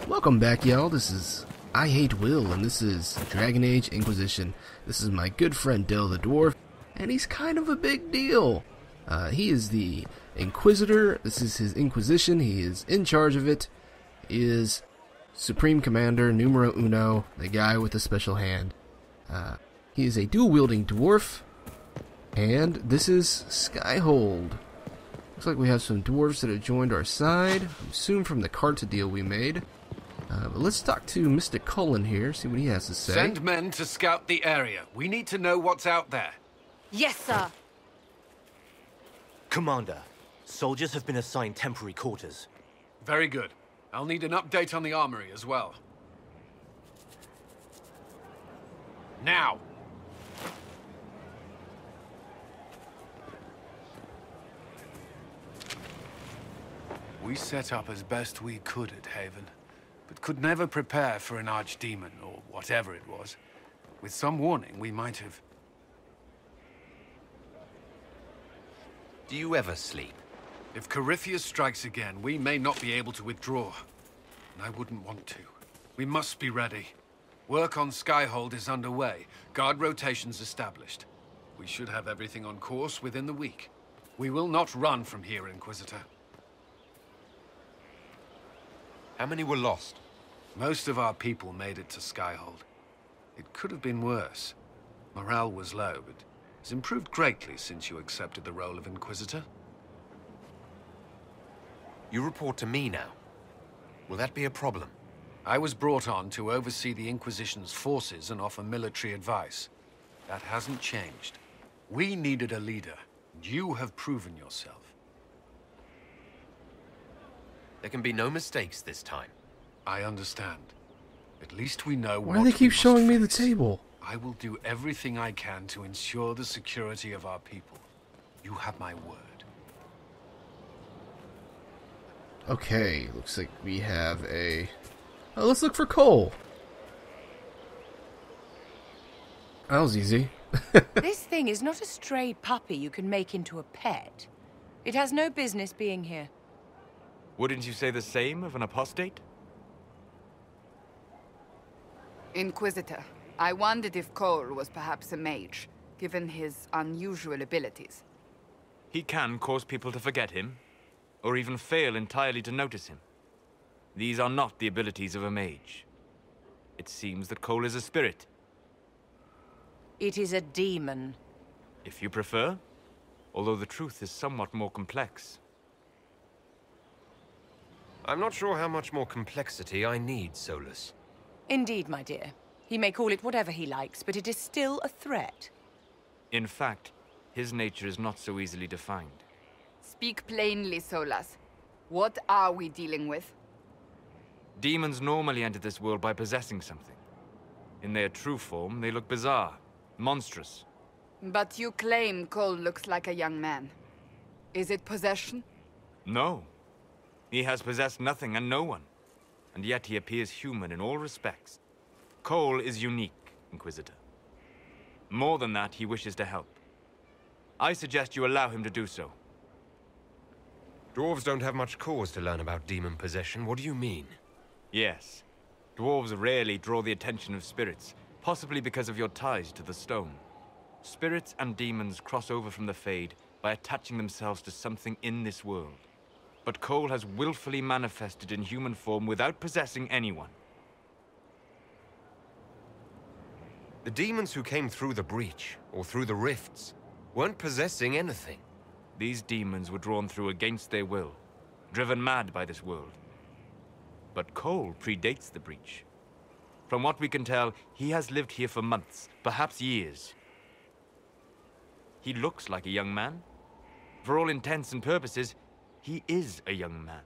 Welcome back, y'all. This is IHateWill, and this is Dragon Age Inquisition. This is my good friend Dill the Dwarf, and he's kind of a big deal. He is the Inquisitor. This is his Inquisition. He is in charge of it. He is Supreme Commander numero uno, the guy with the special hand. He is a dual-wielding dwarf, and this is Skyhold. Looks like we have some dwarves that have joined our side. I assume from the Carta deal we made. But let's talk to Mr. Cullen here, see what he has to say. Send men to scout the area. We need to know what's out there. Yes, sir. Commander, soldiers have been assigned temporary quarters. Very good. I'll need an update on the armory as well. Now! We set up as best we could at Haven, but could never prepare for an archdemon, or whatever it was. With some warning, we might have... Do you ever sleep? If Corypheus strikes again, we may not be able to withdraw. And I wouldn't want to. We must be ready. Work on Skyhold is underway. Guard rotations established. We should have everything on course within the week. We will not run from here, Inquisitor. How many were lost? Most of our people made it to Skyhold. It could have been worse. Morale was low, but it's improved greatly since you accepted the role of Inquisitor. You report to me now. Will that be a problem? I was brought on to oversee the Inquisition's forces and offer military advice. That hasn't changed. We needed a leader, and you have proven yourself. There can be no mistakes this time. I understand. At least we know Why do they keep showing me the table? I will do everything I can to ensure the security of our people. You have my word. Okay, looks like we have a... Oh, let's look for coal. That was easy. This thing is not a stray puppy you can make into a pet. It has no business being here. Wouldn't you say the same of an apostate? Inquisitor, I wondered if Cole was perhaps a mage, given his unusual abilities. He can cause people to forget him, or even fail entirely to notice him. These are not the abilities of a mage. It seems that Cole is a spirit. It is a demon. If you prefer, although the truth is somewhat more complex. I'm not sure how much more complexity I need, Solus. Indeed, my dear. He may call it whatever he likes, but it is still a threat. In fact, his nature is not so easily defined. Speak plainly, Solas. What are we dealing with? Demons normally enter this world by possessing something. In their true form, they look bizarre, monstrous. But you claim Cole looks like a young man. Is it possession? No. He has possessed nothing and no one, and yet he appears human in all respects. Cole is unique, Inquisitor. More than that, he wishes to help. I suggest you allow him to do so. Dwarves don't have much cause to learn about demon possession. What do you mean? Yes. Dwarves rarely draw the attention of spirits, possibly because of your ties to the stone. Spirits and demons cross over from the Fade by attaching themselves to something in this world. But Cole has willfully manifested in human form without possessing anyone. The demons who came through the breach, or through the rifts, weren't possessing anything. These demons were drawn through against their will, driven mad by this world. But Cole predates the breach. From what we can tell, he has lived here for months, perhaps years. He looks like a young man. For all intents and purposes, he is a young man.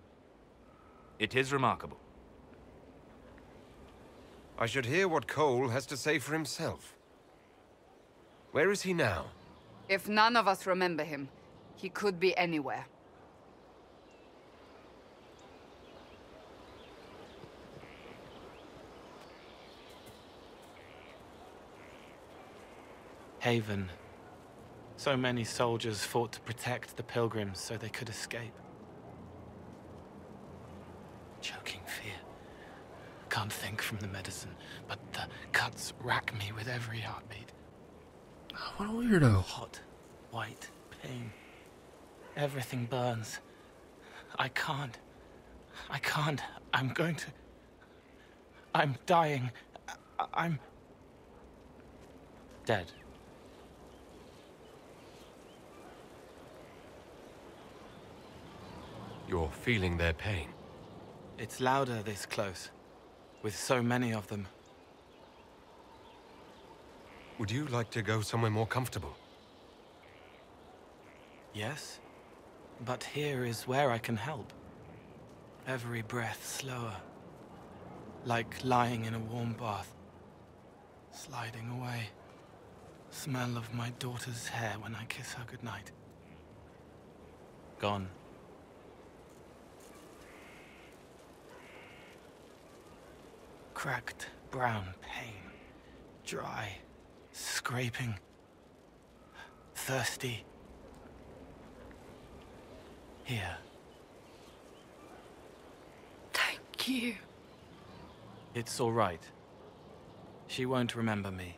It is remarkable. I should hear what Cole has to say for himself. Where is he now? If none of us remember him, he could be anywhere. Haven. So many soldiers fought to protect the pilgrims so they could escape. Choking fear. can't think from the medicine, but the cuts rack me with every heartbeat. Oh, what a weirdo. Hot, white pain. Everything burns. I can't. I'm going to... I'm dying. I'm... dead. You're feeling their pain. It's louder this close, with so many of them. Would you like to go somewhere more comfortable? Yes, but here is where I can help. Every breath slower, like lying in a warm bath, sliding away. Smell of my daughter's hair when I kiss her goodnight. Gone. Cracked brown pain, dry, scraping, thirsty. Here. Thank you. It's all right. She won't remember me.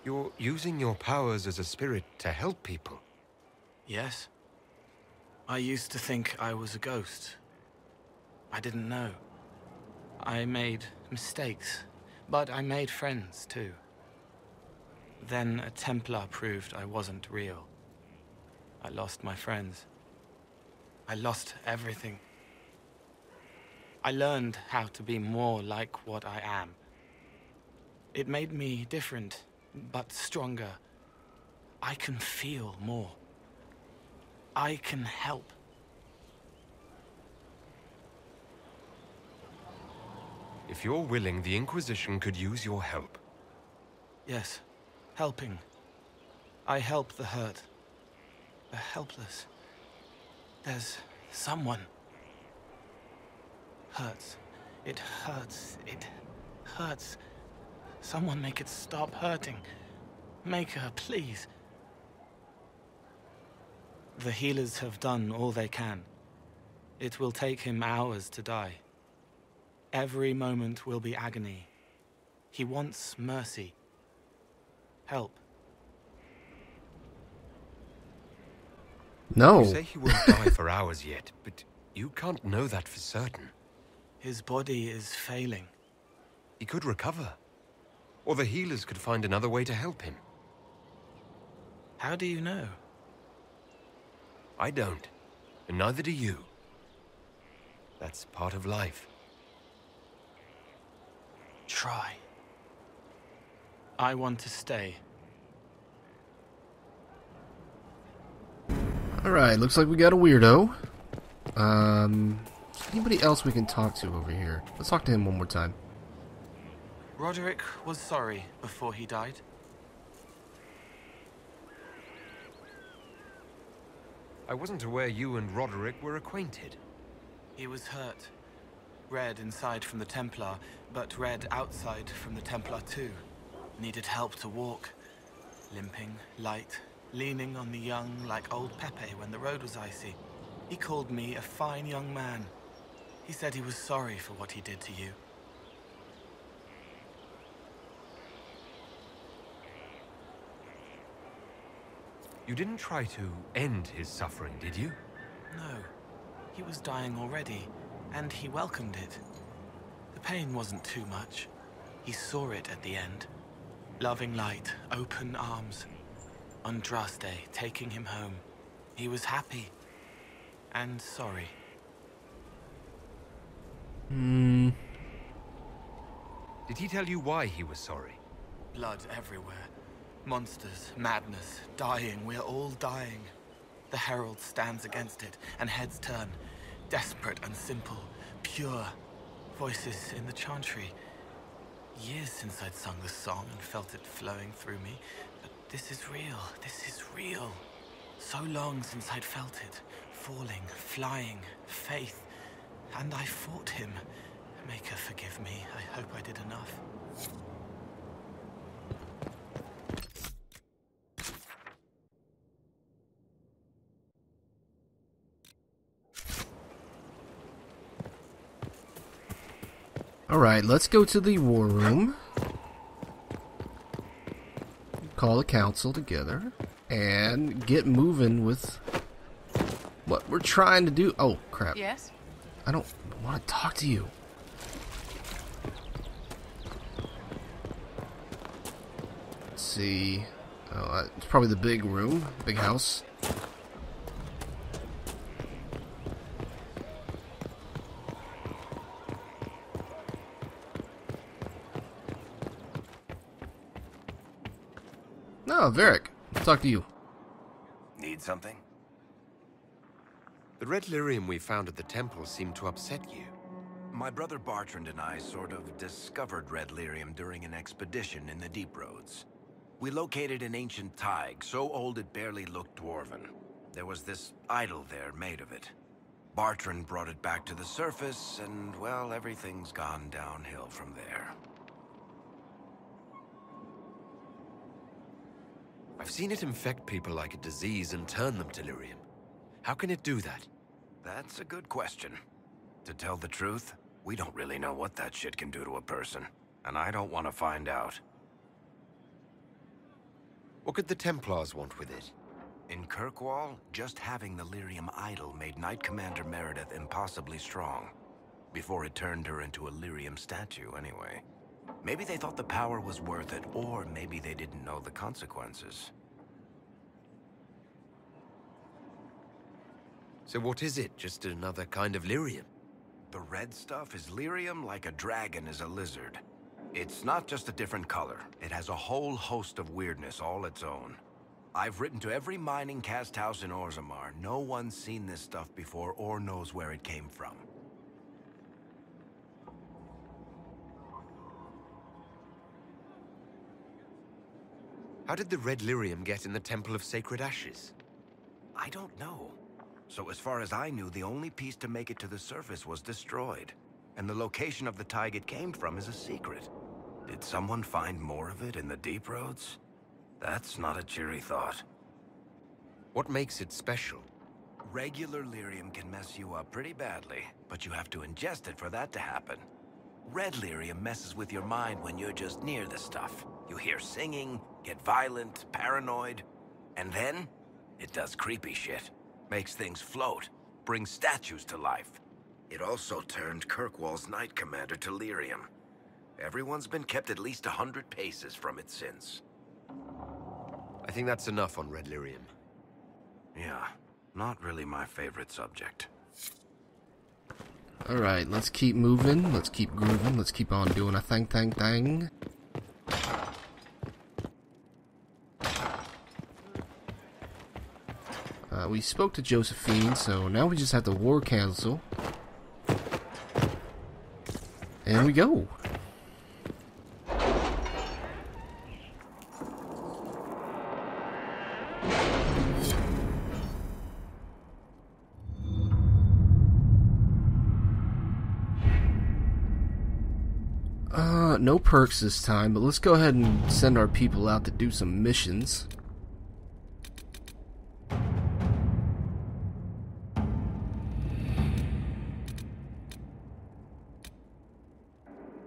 You're using your powers as a spirit to help people. Yes? I used to think I was a ghost. I didn't know. I made mistakes, but I made friends too. Then a Templar proved I wasn't real. I lost my friends. I lost everything. I learned how to be more like what I am. It made me different, but stronger. I can feel more. I can help. If you're willing, the Inquisition could use your help. Yes, helping. I help the hurt, the helpless. There's someone. Hurts. It hurts. It hurts. Someone make it stop hurting. Make her, please. The healers have done all they can. It will take him hours to die. Every moment will be agony. He wants mercy. Help. No. You say he won't die for hours yet, but you can't know that for certain. His body is failing. He could recover. Or the healers could find another way to help him. How do you know? I don't. And neither do you. That's part of life. Try. I want to stay. Alright, looks like we got a weirdo. Anybody else we can talk to over here? Let's talk to him one more time. Roderick was sorry before he died. I wasn't aware you and Roderick were acquainted. He was hurt. Red inside from the Templar, but red outside from the Templar too. Needed help to walk. Limping, light, leaning on the young like old Pepe when the road was icy. He called me a fine young man. He said he was sorry for what he did to you. You didn't try to end his suffering, did you? No. He was dying already, and he welcomed it. The pain wasn't too much. He saw it at the end. Loving light, open arms. Andraste taking him home. He was happy. And sorry. Did he tell you why he was sorry? Blood everywhere. Monsters, madness, dying, we're all dying. The Herald stands against it, and heads turn. Desperate and simple, pure. Voices in the chantry. Years since I'd sung the song and felt it flowing through me. But this is real, this is real. So long since I'd felt it. Falling, flying, faith. And I fought him. Make her forgive me. I hope I did enough. Alright, let's go to the war room. Call a council together. And get moving with what we're trying to do. Oh, crap. Yes? I don't want to talk to you. Let's see. Oh, it's probably the big room, big house. No, Varric. Let's talk to you. Need something? The red lyrium we found at the temple seemed to upset you. My brother Bartrand and I sort of discovered red lyrium during an expedition in the Deep Roads. We located an ancient thaig, so old it barely looked dwarven. There was this idol there made of it. Bartrand brought it back to the surface, and, well, everything's gone downhill from there. I've seen it infect people like a disease and turn them to lyrium. How can it do that? That's a good question. To tell the truth, we don't really know what that shit can do to a person, and I don't want to find out. What could the Templars want with it? In Kirkwall, just having the lyrium idol made Knight Commander Meredith impossibly strong. Before it turned her into a lyrium statue, anyway. Maybe they thought the power was worth it, or maybe they didn't know the consequences. So what is it? Just another kind of lyrium? The red stuff is lyrium like a dragon is a lizard. It's not just a different color. It has a whole host of weirdness all its own. I've written to every mining cast house in Orzammar. No one's seen this stuff before or knows where it came from. How did the red lyrium get in the Temple of Sacred Ashes? I don't know. So as far as I knew, the only piece to make it to the surface was destroyed. And the location of the thaig it came from is a secret. Did someone find more of it in the Deep Roads? That's not a cheery thought. What makes it special? Regular lyrium can mess you up pretty badly, but you have to ingest it for that to happen. Red lyrium messes with your mind when you're just near the stuff. You hear singing, get violent, paranoid, and then it does creepy shit. Makes things float, brings statues to life. It also turned Kirkwall's Knight Commander to lyrium. Everyone's been kept at least 100 paces from it since. I think that's enough on red lyrium. Yeah, not really my favorite subject. Alright, let's keep moving, let's keep grooving, let's keep on doing a thing. We spoke to Josephine, so now we just have the War Council. And we go. No perks this time, but let's go ahead and send our people out to do some missions.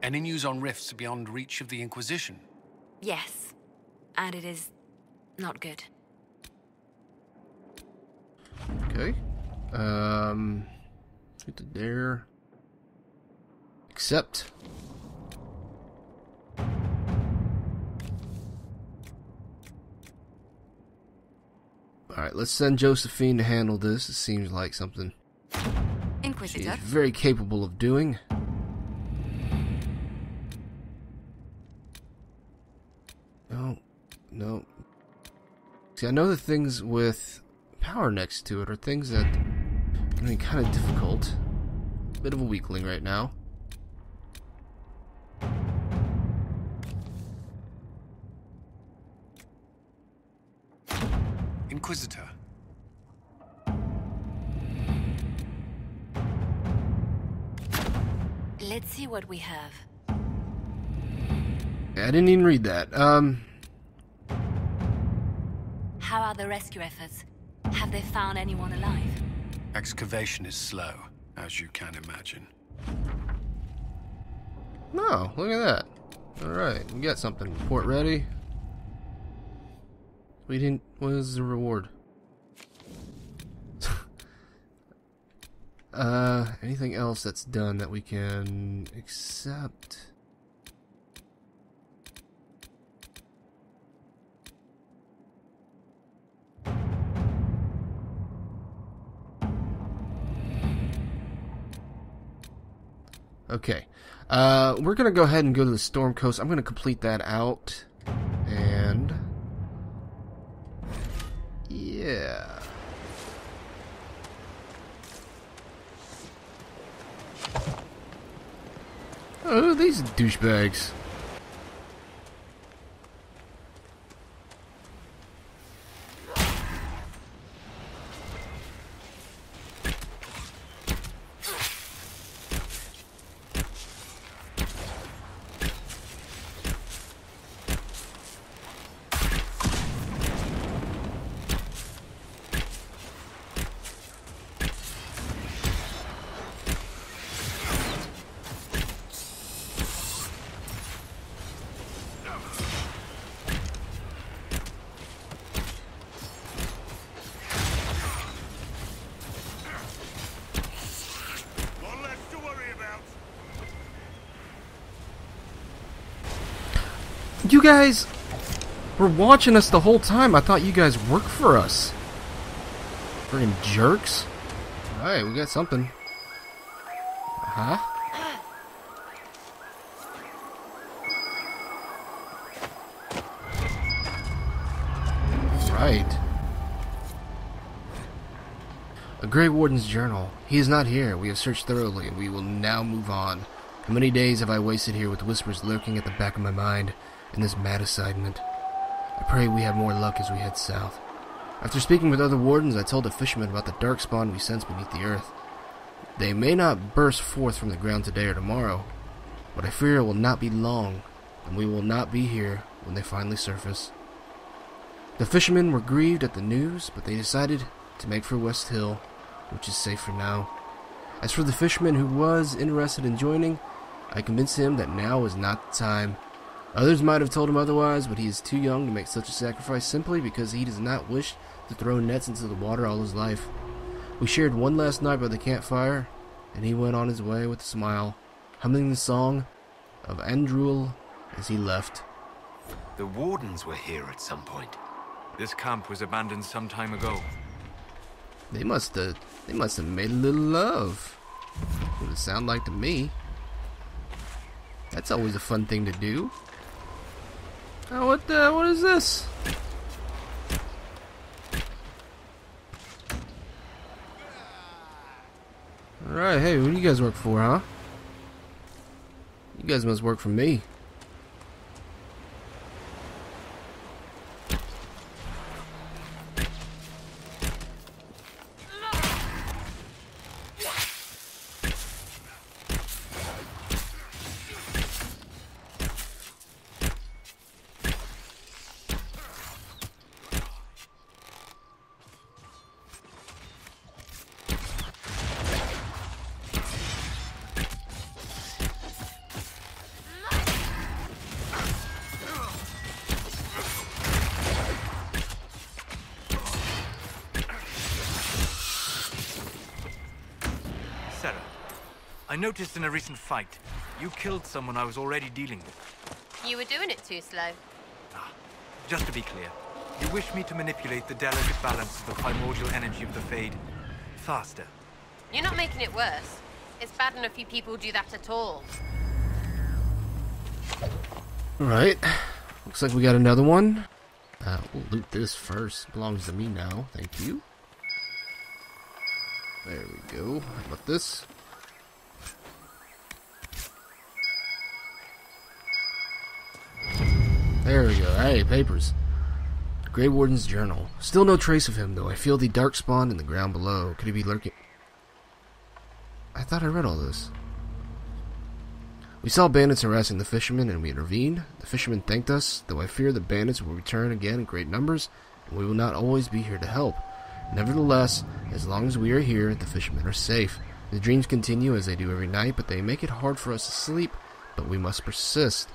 Any news on rifts beyond reach of the Inquisition? Yes, and it is not good. Okay. Get to there. Accept. Alright, let's send Josephine to handle this. It seems like something Inquisitor. she's very capable of doing. No. See, I know the things with power next to it are things that are going to be kind of difficult. Bit of a weakling right now. Inquisitor. Let's see what we have. Yeah, I didn't even read that. How are the rescue efforts? Have they found anyone alive? Excavation is slow, as you can imagine. No, look at that. Alright, we got something. Port ready. We didn't... What is the reward? Anything else that's done that we can accept? Okay. We're gonna go ahead and go to the Storm Coast. I'm gonna complete that out. And... yeah. Oh, these douchebags. You guys were watching us the whole time. I thought you guys worked for us. Friggin' jerks. Alright, we got something. Huh? Right. A Grey Warden's journal. He is not here. We have searched thoroughly, and we will now move on. How many days have I wasted here with whispers lurking at the back of my mind in this mad assignment? I pray we have more luck as we head south. After speaking with other wardens, I told the fishermen about the dark spawn we sense beneath the earth. They may not burst forth from the ground today or tomorrow, but I fear it will not be long, and we will not be here when they finally surface. The fishermen were grieved at the news, but they decided to make for West Hill, which is safe for now. As for the fisherman who was interested in joining, I convinced him that now was not the time. Others might have told him otherwise, but he is too young to make such a sacrifice simply because he does not wish to throw nets into the water all his life. We shared one last night by the campfire, and he went on his way with a smile, humming the song of Andrul as he left. The wardens were here at some point. This camp was abandoned some time ago. They must have made a little love. What it sound like to me. That's always a fun thing to do. Oh, what is this? Alright, hey, what do you guys work for, huh? You guys must work for me. I noticed in a recent fight, you killed someone I was already dealing with. You were doing it too slow. Just to be clear, you wish me to manipulate the delicate balance of the primordial energy of the Fade faster. You're not making it worse. It's bad enough you people do that at all. Alright. Looks like we got another one. We'll loot this first. Belongs to me now. Thank you. There we go. How about this? There we go. Hey, papers. Grey Warden's journal. Still no trace of him, though. I feel the dark spawn in the ground below. Could he be lurking? I thought I read all this. We saw bandits harassing the fishermen, and we intervened. The fishermen thanked us, though I fear the bandits will return again in great numbers, and we will not always be here to help. Nevertheless, as long as we are here, the fishermen are safe. The dreams continue as they do every night, but they make it hard for us to sleep. but we must persist.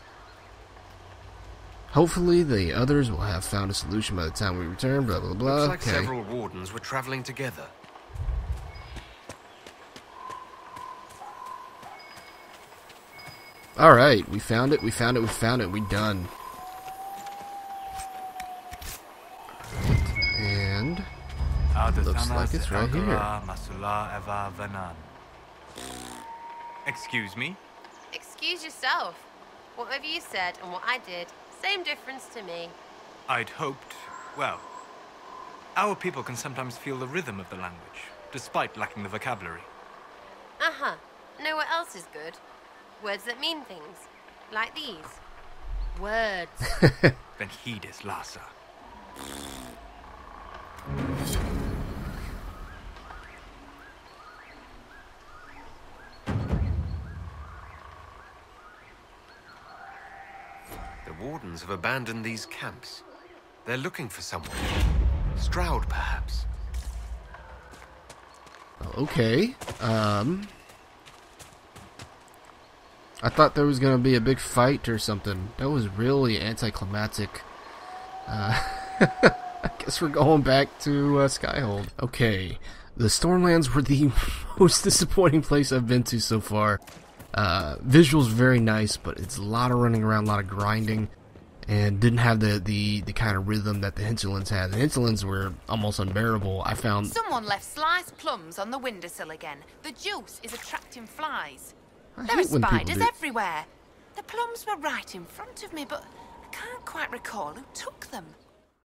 Hopefully the others will have found a solution by the time we return, blah blah blah. Looks like several wardens were traveling together. Alright, we found it, we found it, we found it, we done. And looks like it's right here. Excuse me? Excuse yourself. Whatever you said and what I did, same difference to me. I'd hoped, well, our people can sometimes feel the rhythm of the language, despite lacking the vocabulary. Uh-huh. Know what else is good? Words that mean things. Like these. Words. Then heed is Lhasa. The wardens have abandoned these camps. They're looking for someone. Stroud, perhaps. Okay. I thought there was gonna be a big fight or something. That was really anticlimactic. I guess we're going back to Skyhold. Okay, the Stormlands were the most disappointing place I've been to so far. Visuals very nice, but it's a lot of running around, a lot of grinding, and didn't have the kind of rhythm that the hinterlands had. The hinterlands were almost unbearable. I found someone left sliced plums on the windowsill again. The juice is attracting flies. I There are hate when people spiders do- everywhere. The plums were right in front of me, but I can't quite recall who took them.